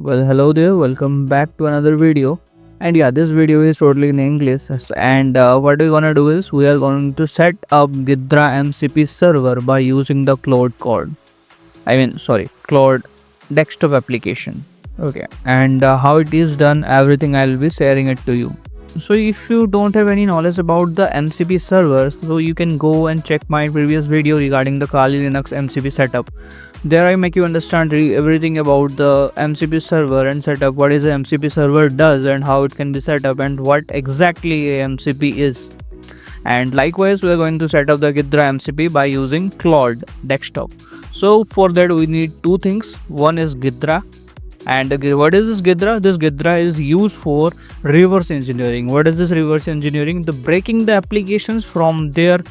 Well, hello there, welcome back to another video. And yeah, this video is totally in English. And what we're gonna do is we are going to set up Ghidra MCP server by using the Claude Desktop application. Okay, and how it is done, everything I'll be sharing it to you. So if you don't have any knowledge about the MCP servers, so you can go and check my previous video regarding the Kali Linux MCP setup. There I make you understand everything about the MCP server and setup, what is a MCP server does and how it can be set up and what exactly a MCP is. And likewise, we are going to set up the Ghidra MCP by using Claude Desktop. So for that we need two things. One is Ghidra. And what is this Ghidra? This Ghidra is used for reverse engineering. What is this reverse engineering? The breaking the applications from their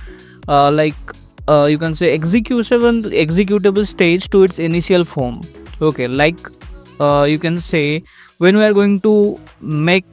you can say executable stage to its initial form. Okay, you can say when we are going to make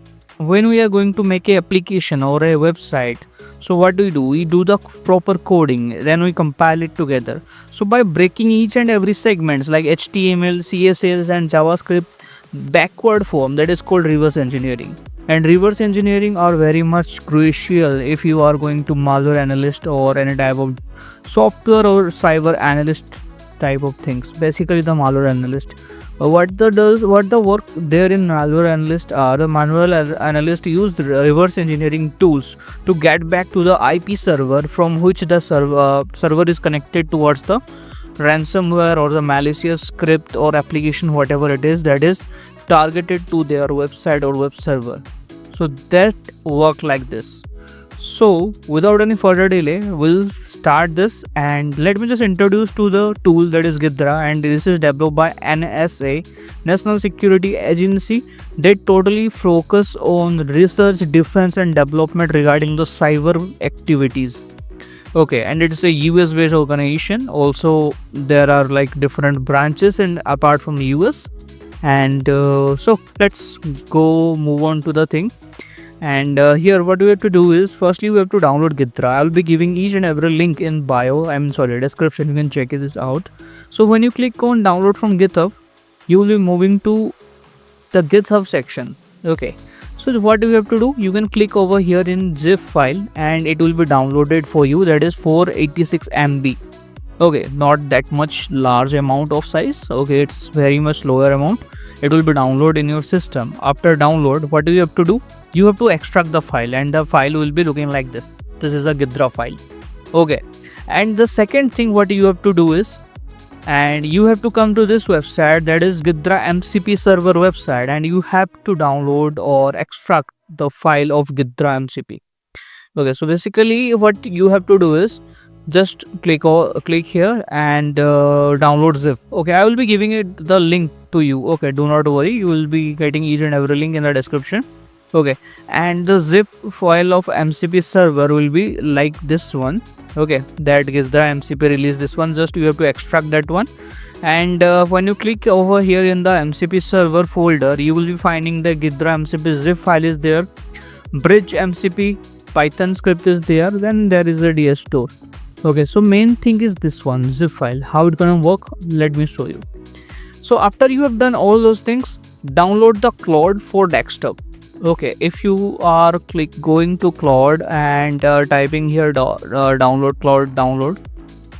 a application or a website, so what do? We do the proper coding, then we compile it together. So by breaking each and every segments like HTML, CSS and JavaScript backward form, that is called reverse engineering. And reverse engineering are very much crucial if you are going to malware analyst or any type of software or cyber analyst type of things. Basically the malware analyst. What the work there in malware analyst are, the malware analyst use the reverse engineering tools to get back to the IP server from which the server is connected towards the ransomware or the malicious script or application, whatever it is that is targeted to their website or web server. So that work like this. So without any further delay, we'll start this, and let me just introduce to the tool that is Ghidra, and this is developed by NSA, National Security Agency. They totally focus on research, defense and development regarding the cyber activities. Okay, and it's a US based organization. Also there are like different branches and apart from US. And so let's go move on to the thing. And here what we have to do is, firstly we have to download Ghidra. I'll be giving each and every link in description, you can check this out. So when you click on download from GitHub, you will be moving to the GitHub section. Okay, so what you have to do, you can click over here in zip file and it will be downloaded for you. That is 486 MB. Okay, not that much large amount of size. Okay, it's very much lower amount. It will be downloaded in your system. After download, what do you have to do? You have to extract the file, and the file will be looking like this. This is a Ghidra file. Okay, and the second thing what you have to do is, and you have to come to this website, that is Ghidra MCP server website, and you have to download or extract the file of Ghidra MCP. Okay, so basically what you have to do is just click here and download zip. Okay, I will be giving it the link to you. Okay, do not worry, you will be getting each and every link in the description. Okay, and the zip file of MCP server will be like this one. Okay, that is the MCP release, this one. Just you have to extract that one, and when you click over here in the MCP server folder, you will be finding the Ghidra MCP zip file is there, bridge MCP Python script is there, then there is a DS store. Okay, so main thing is this one, zip file. How it gonna work, let me show you. So after you have done all those things, download the Claude for desktop. Okay, if you are going to Claude and typing here download Claude download,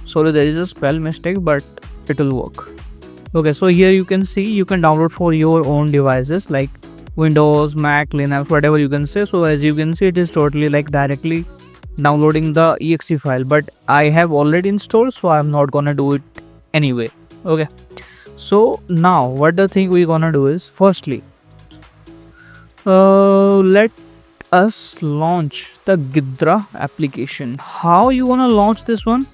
sorry there is a spell mistake but it will work. Okay, so here you can see you can download for your own devices like Windows, Mac, Linux, whatever you can say. So as you can see, it is totally like directly downloading the exe file, but I have already installed, so I'm not gonna do it anyway. Okay, so now what the thing we gonna do is, firstly let us launch the Ghidra application. How you wanna launch this one?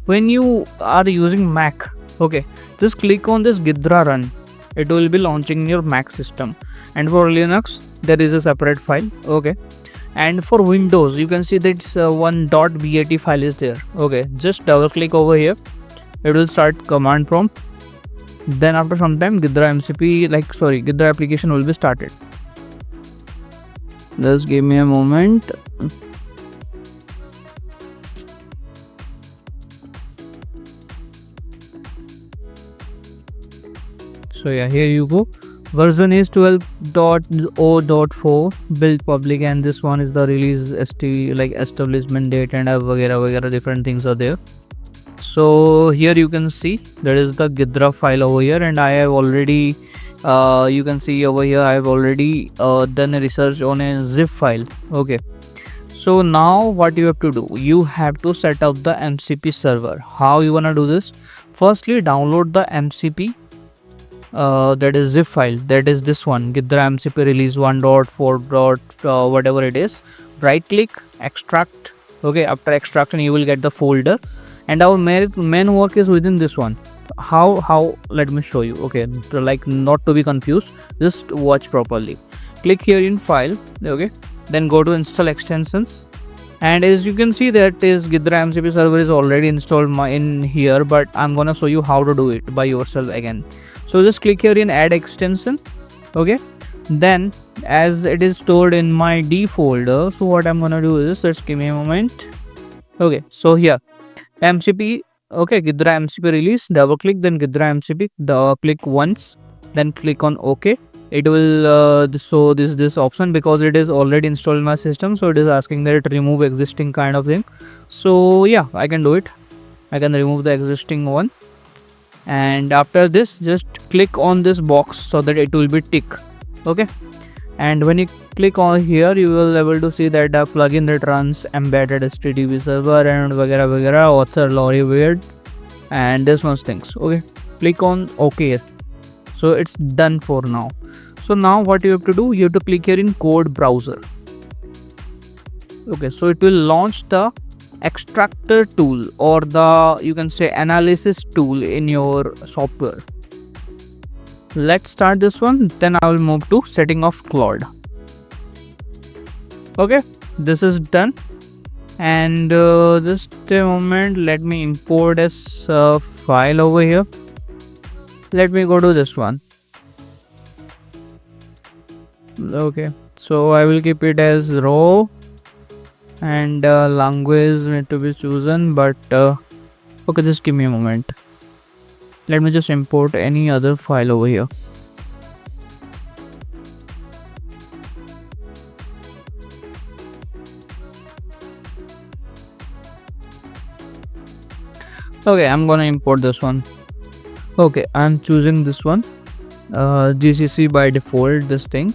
When you are using Mac, okay, just click on this Ghidra run. It will be launching your Mac system, and for Linux there is a separate file. Okay, and for Windows you can see that one .bat file is there. Okay, just double click over here, it will start command prompt. Then after some time Ghidra application will be started. Just give me a moment. So yeah, here you go. Version is 12.0.4 build public, and this one is the release like establishment date and vagera different things are there. So here you can see there is the Ghidra file over here, and I have already you can see over here I have already done a research on a zip file. Okay, so now what you have to do, you have to set up the MCP server. How you wanna do this? Firstly, download the MCP that is zip file, that is this one, Ghidra MCP release 1.4. Whatever it is. Right click, extract. Okay, after extraction you will get the folder, and our main work is within this one. How let me show you. Okay, like not to be confused, just watch properly. Click here in file. Okay, then go to install extensions, and as you can see that is Ghidra MCP server is already installed in here, but I'm gonna show you how to do it by yourself again. So just click here in add extension. Okay, then as it is stored in my D folder, so what I'm gonna do is, let's give me a moment. Okay, so here MCP, okay, Ghidra MCP release, double click, then Ghidra MCP, click once, then click on OK. It will show this option because it is already installed in my system, so it is asking that it remove existing kind of thing. So yeah, I can do it. I can remove the existing one, and after this just click on this box so that it will be tick. Okay, and when you click on here, you will able to see that the plugin that runs embedded HTTP server and vagera author Lorry Weird and this much things. Okay, click on OK. So it's done for now. So now what you have to do, you have to click here in code browser. Okay, so it will launch the extractor tool, or the you can say analysis tool in your software. Let's start this one, then I will move to setting of Claude. Okay, this is done, and just a moment, let me import this file over here. Let me go to this one. Okay, so I will keep it as raw, and language need to be chosen, but okay, just give me a moment. Let me just import any other file over here. Okay, I'm gonna import this one. Okay, I'm choosing this one, GCC by default, this thing,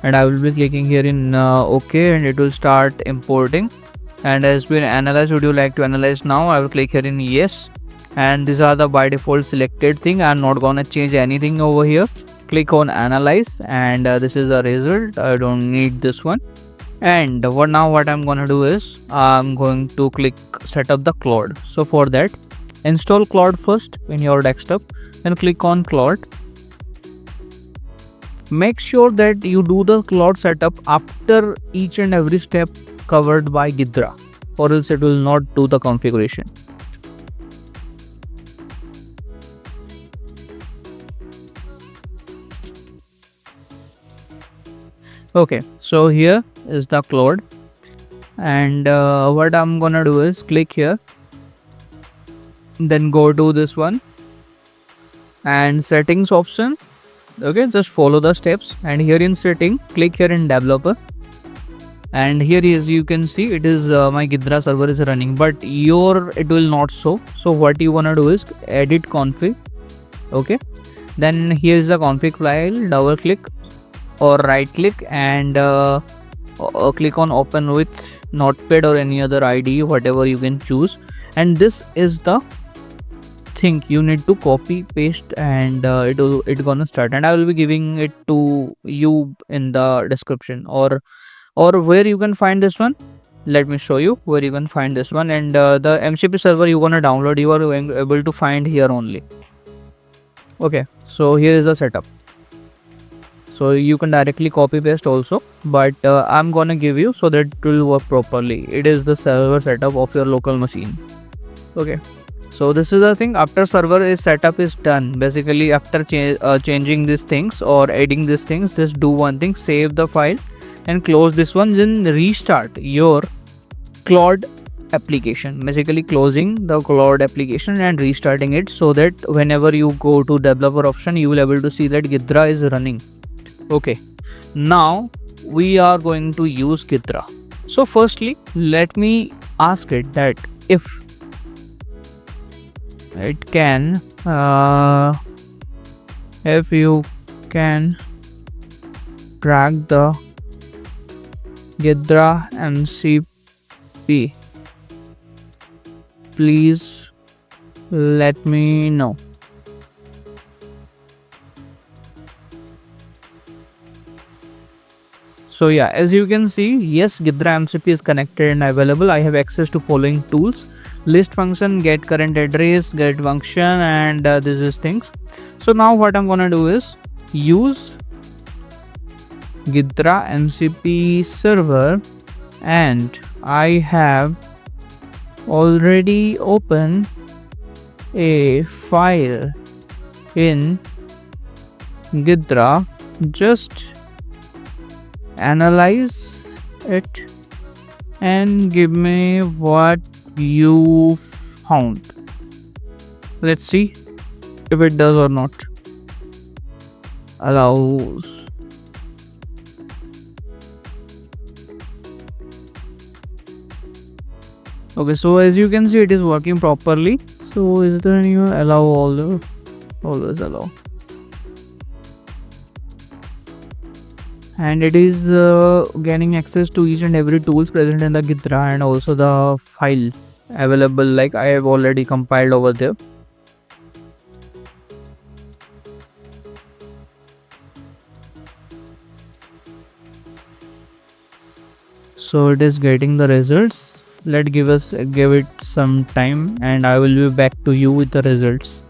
and I will be clicking here in OK, and it will start importing. And has been analyzed. Would you like to analyze now? I will click here in yes, and these are the by default selected thing. I'm not gonna change anything over here. Click on analyze, and this is the result. I don't need this one. And what I'm gonna do is I'm going to click set up the Claude. So for that, install Claude first in your desktop, then click on Claude. Make sure that you do the Claude setup after each and every step covered by Ghidra, or else it will not do the configuration. Okay, so here is the Claude, and what I'm gonna do is click here, then go to this one and settings option. Okay, just follow the steps, and here in setting, click here in developer, and here is you can see it is my Ghidra server is running, but it will not show. So what you wanna do is edit config. Okay, then here is the config file, double click or right click, and click on open with notepad or any other IDE, whatever you can choose, and this is the thing you need to copy paste, and it gonna start, and I will be giving it to you in the description, or where you can find this one. Let me show you where you can find this one, and the MCP server you wanna download, you are able to find here only. Okay, so here is the setup, so you can directly copy paste also, but I'm gonna give you so that it will work properly. It is the server setup of your local machine. Okay, so this is the thing. After server setup is done, basically after changing these things or adding these things, just do one thing, save the file and close this one, then restart your Claude application, basically closing the Claude application and restarting it, so that whenever you go to developer option, you will able to see that Ghidra is running. Okay, now we are going to use Ghidra. So firstly, let me ask it that if it can, if you can track the Ghidra MCP, please let me know. So yeah, as you can see, yes, Ghidra MCP is connected and available. I have access to following tools: list function, get current address, get function, and this is things. So now what I'm gonna do is use Ghidra MCP server, and I have already opened a file in Ghidra. Just analyze it and give me what you found. Let's see if it does or not. Allows. Okay, so as you can see, it is working properly. So is there any allow all? Always allow. And it is gaining access to each and every tools present in the Ghidra, and also the file available, like I have already compiled over there. So it is getting the results. Let's give it some time, and I will be back to you with the results.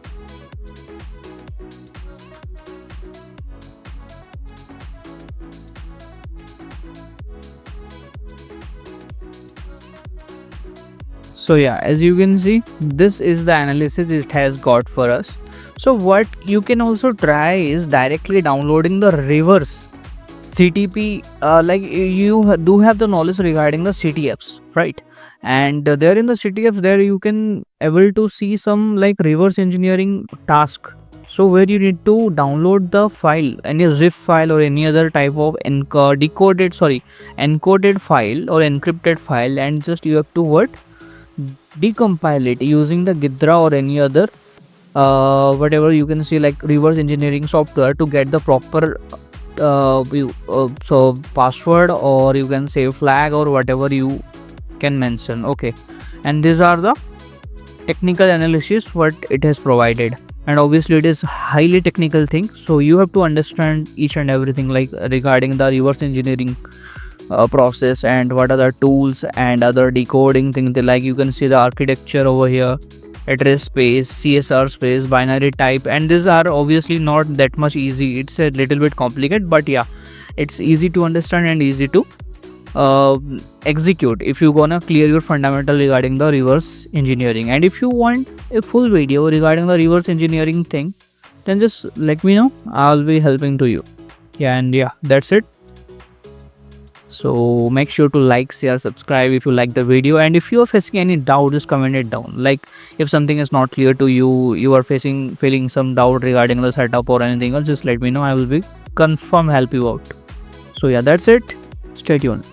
So yeah, as you can see, this is the analysis it has got for us. So what you can also try is directly downloading the reverse CTP. Like you do have the knowledge regarding the CTFs, right? And there in the CTFs, there you can able to see some like reverse engineering task. So where you need to download the file, any zip file or any other type of encoded file or encrypted file, and just you have to what, decompile it using the Ghidra or any other whatever you can see like reverse engineering software to get the proper so password, or you can say flag, or whatever you can mention. Okay, and these are the technical analysis what it has provided, and obviously it is highly technical thing, so you have to understand each and everything like regarding the reverse engineering process, and what are the tools and other decoding things. Like you can see the architecture over here, address space, CSR space, binary type, and these are obviously not that much easy. It's a little bit complicated, but yeah, it's easy to understand and easy to execute if you gonna clear your fundamental regarding the reverse engineering. And if you want a full video regarding the reverse engineering thing, then just let me know, I'll be helping to you. Yeah, and yeah, that's it. So make sure to like, share, subscribe if you like the video, and if you are facing any doubt, just comment it down. Like if something is not clear to you, you are feeling some doubt regarding the setup or anything else, just let me know, I will be confirm help you out. So yeah, that's it. Stay tuned.